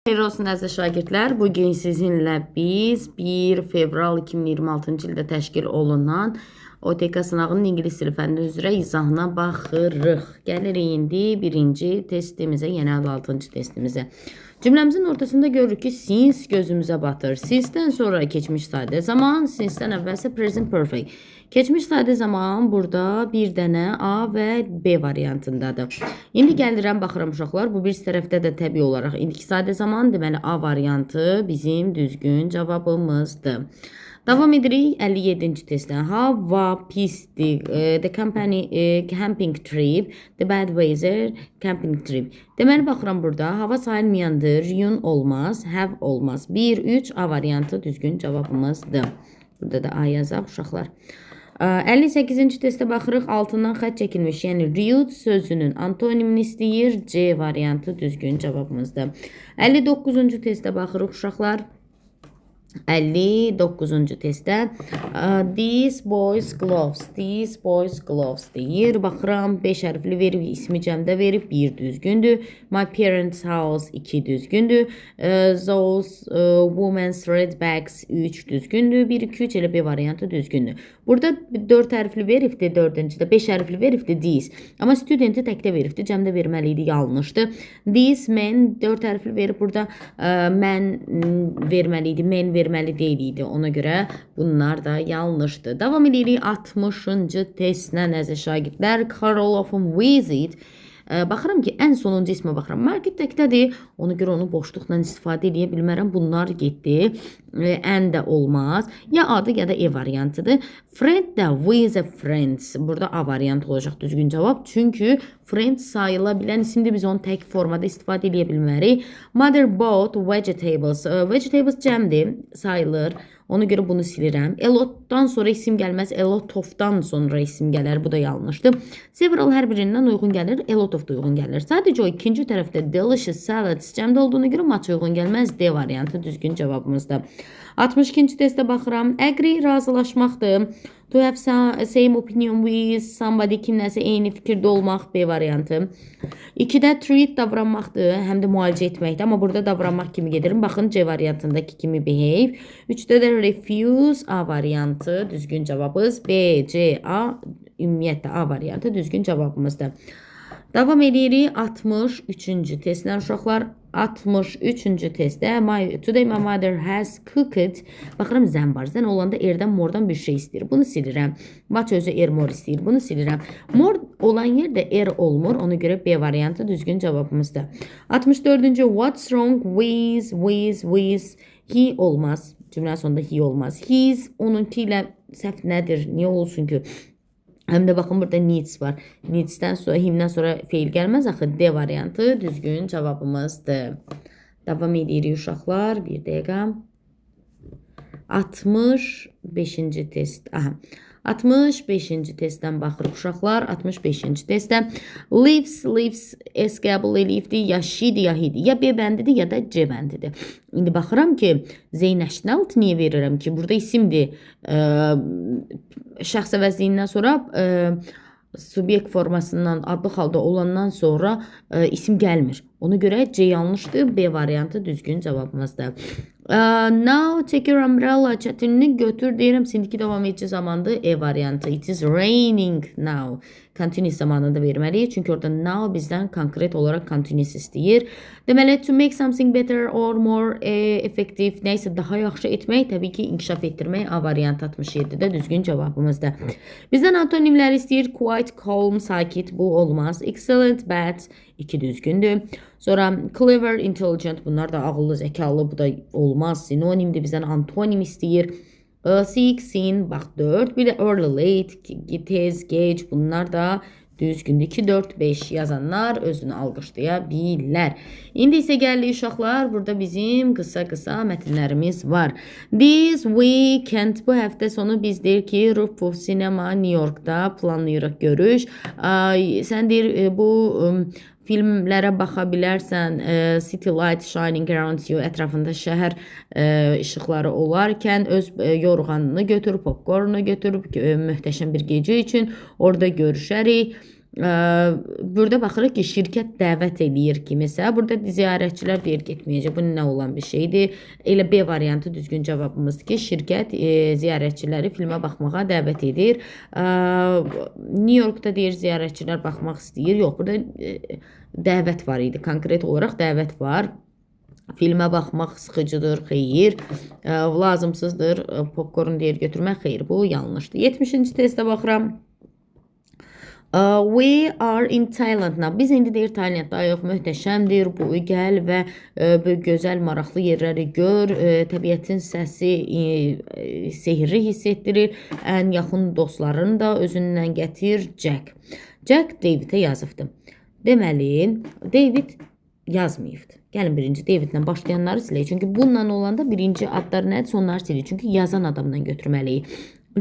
Xeyir olsun əziz şagirdlər. Bugün sizinlə biz 1 fevral 2026-cı ildə təşkil olunan OTK sınağının ingilis dili fənni üzrə izahına baxırıq. Gəlirik indi birinci testimizə, yəni 56-cı testimizə. Cümləmizin ortasında görürük ki, since gözümüzə batır. Since'dən sonra keçmiş sadə zaman, since'dən əvvəlsə present perfect. Keçmiş sadə zaman burada bir dənə A və B variantındadır. İndi gəlirəm, baxıram uşaqlar. Bu bir tərəfdə də təbii olaraq indiki sadə zaman, deməli A variantı bizim düzgün cavabımızdır. Davam edirik 57-ci testdən. Hava pisdir. The camping trip. The bad weather camping trip. Deməli baxıram burada. Hava sayılmayandır. Yun olmaz. Have olmaz. 1-3 A variantı düzgün cavabımızdır. Burada da A yazaq uşaqlar. 58-ci testə baxırıq. Altından xət çəkilmiş. Yəni rude sözünün antonimini istəyir. C variantı düzgün cavabımızdır. 59-cu testə baxırıq uşaqlar. 59-cu testdə these boys gloves deyir. Baxıram 5 hərfli verib, ismi cəmdə verib, 1 düzgündür. My parents house 2 düzgündür. Those women's red bags 3 düzgündür. 1 2 3 elə B variantı düzgündür. Burada 4 hərfli veribdi, 4-cüdə 5 hərfli veribdi these. Amma studenti təkdə veribdi, cəmdə verməli idi, yanlışdır. These men 4 hərfli verib, burada mən verməli idi, men verməli deyil idi. Ona görə bunlar da yanlışdır. Davam edirik 60-cı testlə əziz şagirdlər. Carol often visit. Baxıram ki, ən sonuncu ismə baxıram. Market təkdədir. Ona görə onu boşluqla istifadə edə bilmərəm. Bunlar getdi. Ən də olmaz. Ya adı ya da E variantıdır. Friend də with a friends. Burada A variantı olacaq düzgün cavab. Çünki friend sayıla bilən isimdir. Biz onu tək formada istifadə edə bilmərik. Mother bought vegetables. Vegetables cəmdir, sayılır. Ona görə bunu silirəm. Elotdan sonra isim gəlməz. Elotofdan sonra isim gələr. Bu da yanlışdır. Several hər birindən uyğun gəlir. Elotof da uyğun gəlir. Sadəcə o ikinci tərəfdə delicious salads cəmdə olduğuna görə match uyğun gəlməz. D variantı düzgün cavabımızdır. 62-ci testə baxıram. Agree razılaşmaqdır. To have same opinion with somebody, kimləsə eyni fikirdə olmaq, B variantı. 2-də treat davranmaqdır, həm də müalicə etməkdir. Amma burada davranmaq kimi gedirim. Baxın C variantındakı kimi behave. 3-də də refuse, A variantı düzgün cavabımız. B, C, A, ümumiyyətlə A variantı düzgün cavabımızdır. Davam edirik 63-cü testdən uşaqlar. 63-cü testdə today my mother has cooked. Baxıram zən var. Zən olanda erdən mordan bir şey istəyir. Bunu silirəm. What özü er mor istəyir. Bunu silirəm. Mor olan yerdə er olmur. Ona görə B variantı düzgün cavabımızdır. 64-cü what's wrong with he olmaz. Cümlə sonunda he olmaz. His onunki ilə səhv nədir? Niyə olsun ki? Həm də baxın burada needs var. Needs'dən sonra, himdən sonra feil gəlməz. Axı D variantı düzgün cavabımızdır. Davam edirik uşaqlar. Bir dəqiqə. 65-ci test. Aha. 65-ci testdən baxırıq uşaqlar. 65-ci testdə lives, escably leafdir, ya şidir, ya hidir. Ya B bəndidir, ya da C bəndidir. İndi baxıram ki, Zeynəşnalt niyə verirəm ki? Burada isimdir. Şəxs əvəzliyindən sonra subyekt formasından adlı halda olandan sonra isim gəlmir. Ona görə C yanlışdır. B variantı düzgün cavabımızdır. Now take your umbrella. Çətinini götür deyirəm. Sindiki davam edici zamandır. E variantı. It is raining now. Continuous zamanında verməliyik. Çünki orada now bizdən konkret olaraq continuous istəyir. Deməli, to make something better or more effective. Nəysə daha yaxşı etmək, təbii ki, inkişaf etdirmək. A variantı 67-də düzgün cavabımızdır. Bizdən antonimləri istəyir. Quite, calm, sakit. Bu olmaz. Excellent, bad. 2 düzgündür. Sonra clever, intelligent. Bunlar da ağıllı, zəkalı. Bu da olmaz. Sinonimdir. Bizdən antonim istəyir. Sick, sin, bax 4. Bir də early, late, tez, gec. Bunlar da düzgündür. 2, 4, 5 yazanlar özünü alqışlaya bilər. İndi isə gəlirik uşaqlar. Burada bizim qısa mətnlərimiz var. This weekend, bu həftə sonu biz deyir ki, Rufus Cinema New York'da planlayırıq görüş. Sən deyir bu filmlərə baxa bilərsən. City light shining around you, ətrafında şəhər işıqları olarkən öz yorğanını götürüb, popcornu götürüb, möhtəşəm bir gecə üçün orada görüşərik. Burada baxırıq ki, şirkət dəvət edir kimisə. Burada ziyarətçilər deyir getməyəcək. Bu nə olan bir şeydir? Elə B variantı düzgün cavabımızdır ki, şirkət ziyarətçiləri filmə baxmağa dəvət edir. New Yorkda deyir ziyarətçilər baxmaq istəyir. Yox, burada dəvət var idi. Konkret olaraq dəvət var. Filmə baxmaq sıxıcıdır, xeyir. Lazımsızdır, popcorn deyir götürmək, xeyir. Bu yanlışdır. 70-ci testə baxıram. We are in Thailand now. Biz indi deyir Taylanddayıq, möhtəşəmdir. Bu gəl və gözəl, maraqlı yerləri gör. Təbiətin səsi sehri hiss etdirir. Ən yaxın dostlarını da özünlə gətir. Jack. Jack David'ə yazıbdı. Deməli, David yazmayıbdı. Gəlin birinci Davidlə başlayanları silək. Çünki bununla olanda birinci adlar nədir? Sonları silək. Çünki yazan adamdan götürməliyik.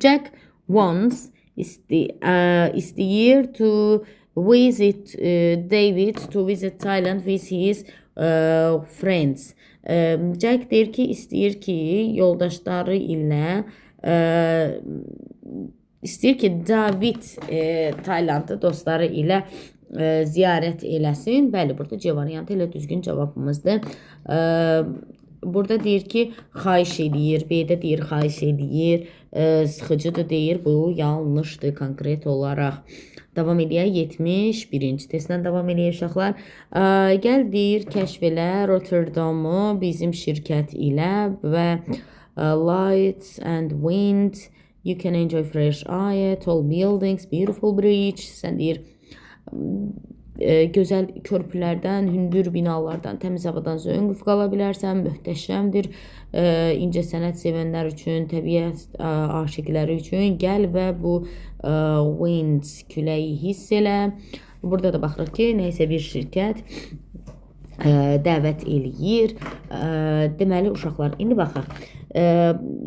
Jack wants istəyir to visit David to visit Thailand with his friends. Jack deyir ki, istəyir ki, yoldaşları ilə istəyir ki, David Taylandda dostları ilə ziyarət eləsin. Bəli, burada C variantı ilə düzgün cavabımızdır. Burada deyir ki, xahiş edir. B-də deyir, xahiş edir. Sıxıcıdır deyir. Bu yanlışdır konkret olaraq. Davam edək. 71-ci testdən davam edək uşaqlar. Gəl deyir, kəşf elə Rotterdamı bizim şirkət ilə və lights and wind. You can enjoy fresh air, tall buildings, beautiful bridge. Sən deyir, gözəl körpülərdən, hündür binalardan, təmiz havadan zövq qala bilərsən, möhtəşəmdir. İncə sənət sevənlər üçün, təbiət aşiqləri üçün gəl və bu wind küləyi hiss elə. Burada da baxırıq ki, nəysə bir şirkət dəvət eləyir. Deməli uşaqlar, indi baxaq.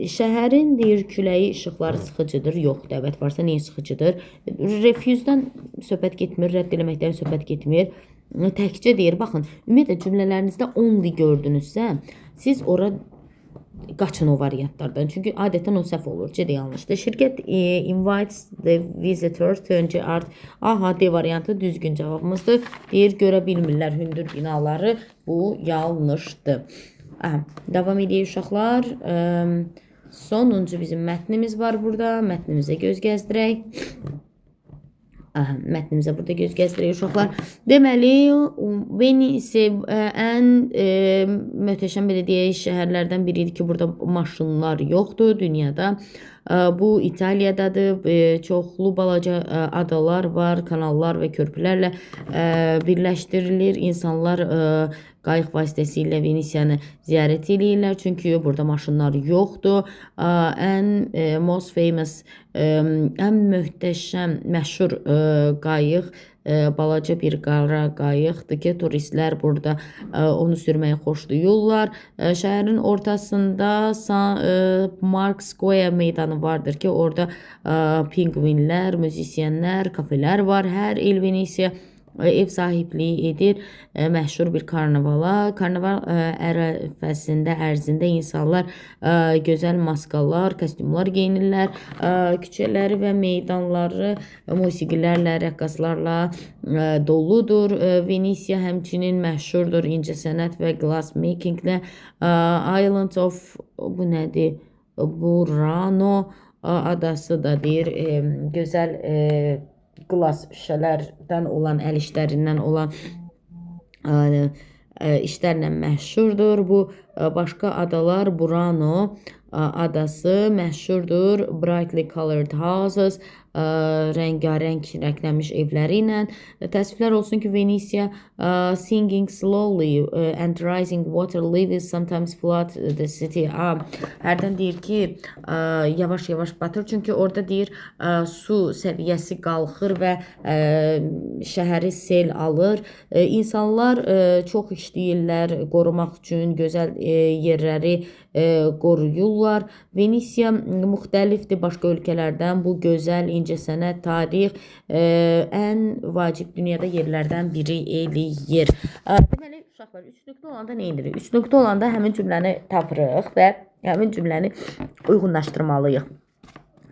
Şəhərin deyir küləyi işıqları sıxıcıdır. Yox, dəvət varsa niyə sıxıcıdır? Refuse-dan söhbət getmir, rədd eləməkdən söhbət getmir. Təkcə deyir, baxın, ümumiyyətlə cümlələrinizdə only gördünüzsə, siz ora qaçın o variantlardan. Çünki adətən o səhv olur. C də yanlışdır. Şirkət invites the visitors to enjoy art. Aha, D variantı düzgün cavabımızdır. Deyir, görə bilmirlər hündür binaları. Bu yanlışdır. Davam edək uşaqlar. Sonuncu bizim mətnimiz var burada. Mətnimizə göz gəzdirək. Mətnimizə burada göz gəzdirək uşaqlar. Deməli, Venice ən möhtəşəm belə deyək şəhərlərdən biridir ki, burada maşınlar yoxdur dünyada. Bu İtaliyadadır. Çoxlu balaca adalar var, kanallar və körpülərlə birləşdirilir. İnsanlar qayıq vasitəsilə Venesiyanı ziyarət edirlər. Çünki burada maşınlar yoxdur. Most famous, ən möhtəşəm, məşhur qayıq balaca bir qara qayıqdır ki, turistlər burada onu sürməyi xoşlayırlar. Şəhərin ortasında Mark Square meydanı vardır ki, orada pingvinlər, müzisyenlər, kafelər var. Hər il Venesiya ev sahibliyi edir məşhur bir karnavala. Karnaval ərzində insanlar gözəl maskalar, kostyumlar geyinirlər. Küçələri və meydanları musiqilərlə, rəqqaslarla doludur. Venesiya həmçinin məşhurdur incəsənət və glass makinglə. Island of, bu nədir? Burano adası da deyir, gözəl glass şüşələrdən olan, əl işlərindən olan işlərlə məşhurdur. Bu başqa adalar, Burano adası məşhurdur. Brightly colored houses, rəngarəng rənglənmiş evləri ilə. Təəssüflər olsun ki, Venesiya singing slowly and rising water levels sometimes flood the city. Hərdən deyir ki, yavaş-yavaş batır. Çünki orada deyir, su səviyyəsi qalxır və şəhəri sel alır. İnsanlar çox işləyirlər qorumaq üçün, gözəl yerləri qoruyurlar. Venesiya müxtəlifdir başqa ölkələrdən. Bu gözəl incəsənət, tarix ən vacib dünyada yerlərdən biri eləyir. Deməli, uşaqlar, 3 nöqtə olanda nə edirik? 3 nöqtə olanda həmin cümləni tapırıq və həmin cümləni uyğunlaşdırmalıyıq.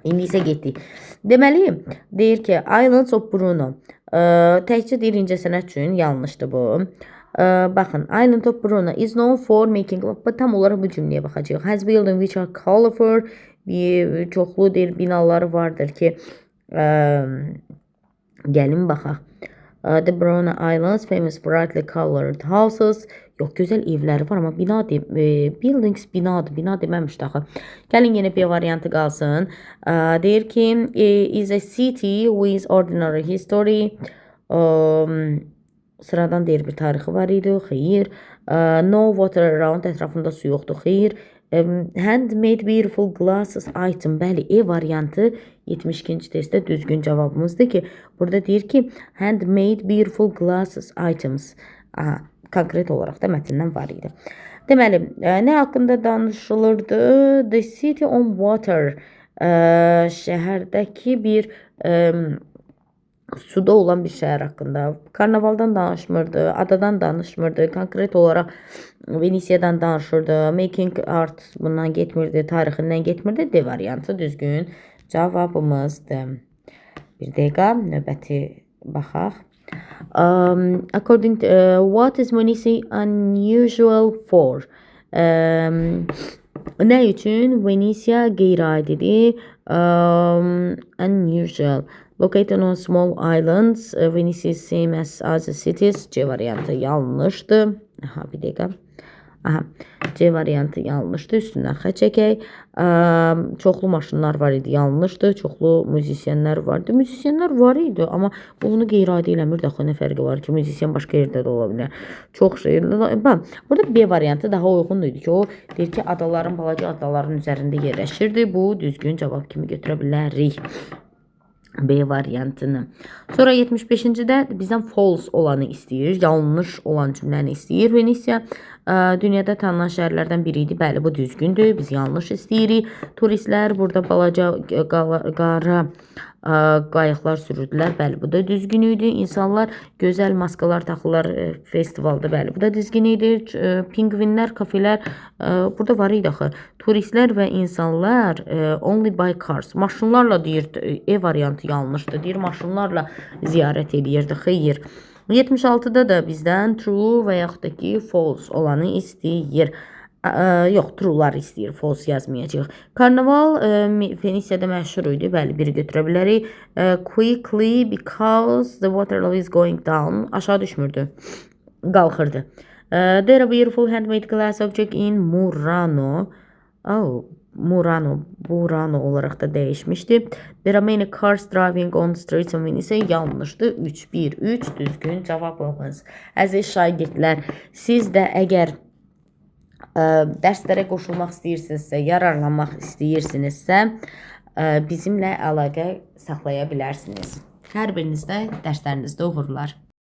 İndi isə getdik. Deməli, deyir ki, Islands of Bruno. Təkcə deyir incəsənət üçün yanlışdır bu. Baxın, Island of Bruno is known for making, tam olaraq bu cümləyə baxacağıq. Has building which are colorful, çoxlu deyir binaları vardır ki, gəlin baxaq. The Bruno Islands famous brightly colored houses. Yox, gözəl evləri var, amma bina buildings binadır. Bina deməmişdi axı. Gəlin yenə B variantı qalsın. Deyir ki, is a city with ordinary history. Sıradan deyir bir tarixi var idi. Xeyr. No water around. Ətrafında su yoxdur. Xeyr. Handmade beautiful glasses item. Bəli, E variantı 72-ci testdə düzgün cavabımızdır ki, burada deyir ki, handmade beautiful glasses items. Aha, konkret olaraq da mətndən var idi. Deməli, nə haqqında danışılırdı? The city on water. Şəhərdəki bir suda olan bir şəhər haqqında. Karnavaldan danışmırdı, adadan danışmırdı, konkret olaraq Venesiyadan danışırdı, making art bundan getmirdi, tarixindən getmirdi. D variantı düzgün cavabımızdır. Bir dəqiqə, növbəti baxaq. According to what is Venice unusual for? Nə üçün Venesiya qeyri-adidir? Unusual. Located on small islands. Venice is same as other cities. C variantı yanlışdır. Aha, bir dəqiqə. Aha, C variantı yanlışdır. Üstündən xət çəkək. Çoxlu maşınlar var idi. Yanlışdır. Çoxlu müzisyenlər vardı. Müzisyenlər var idi, amma bunu qeyri-adi eləmirdi. Axı nə fərqi var ki, müzisyen başqa yerdə də ola bilər. Çox şey. Burada B variantı daha uyğun idi ki, o deyir ki, adaların, balaca adaların üzərində yerləşirdi. Bu düzgün cavab kimi götürə bilərik. B variantını. Sonra 75-də bizdən false olanı istəyir, yanlış olan cümləni istəyir. Venesiya dünyada tanınan şəhərlərdən biri idi. Bəli, bu düzgündür. Biz yanlış istəyirik. Turistlər burada balaca qara qayıqlar sürürdülər. Bəli, bu da düzgün idi. İnsanlar gözəl maskalar taxırlar festivalda. Bəli, bu da düzgün idi. Pingvinlər, kafelər burada var idi axı. Turistlər və insanlar only by cars. Maşınlarla deyir, E variantı yanlışdır. Deyir, maşınlarla ziyarət edirdi. Xeyr. 76-da da bizdən true və yaxud da ki false olanı istəyir. Yox, true'lar istəyir. False yazmayacaq. Karnaval Venesiyada məşhur idi. Bəli, biri götürə bilərik. Quickly because the water level is going down. Aşağı düşmürdü. Qalxırdı. There are beautiful handmade glass object in Murano. Burano olaraq da dəyişmişdi. There are many cars driving on streets of Venice. Yanlışdır. 3-1-3 düzgün cavabımız. Əziz şagirdlər, siz də əgər dərslərə qoşulmaq istəyirsinizsə, yararlanmaq istəyirsinizsə, bizimlə əlaqə saxlaya bilərsiniz. Hər birinizdə dərslərinizdə uğurlar.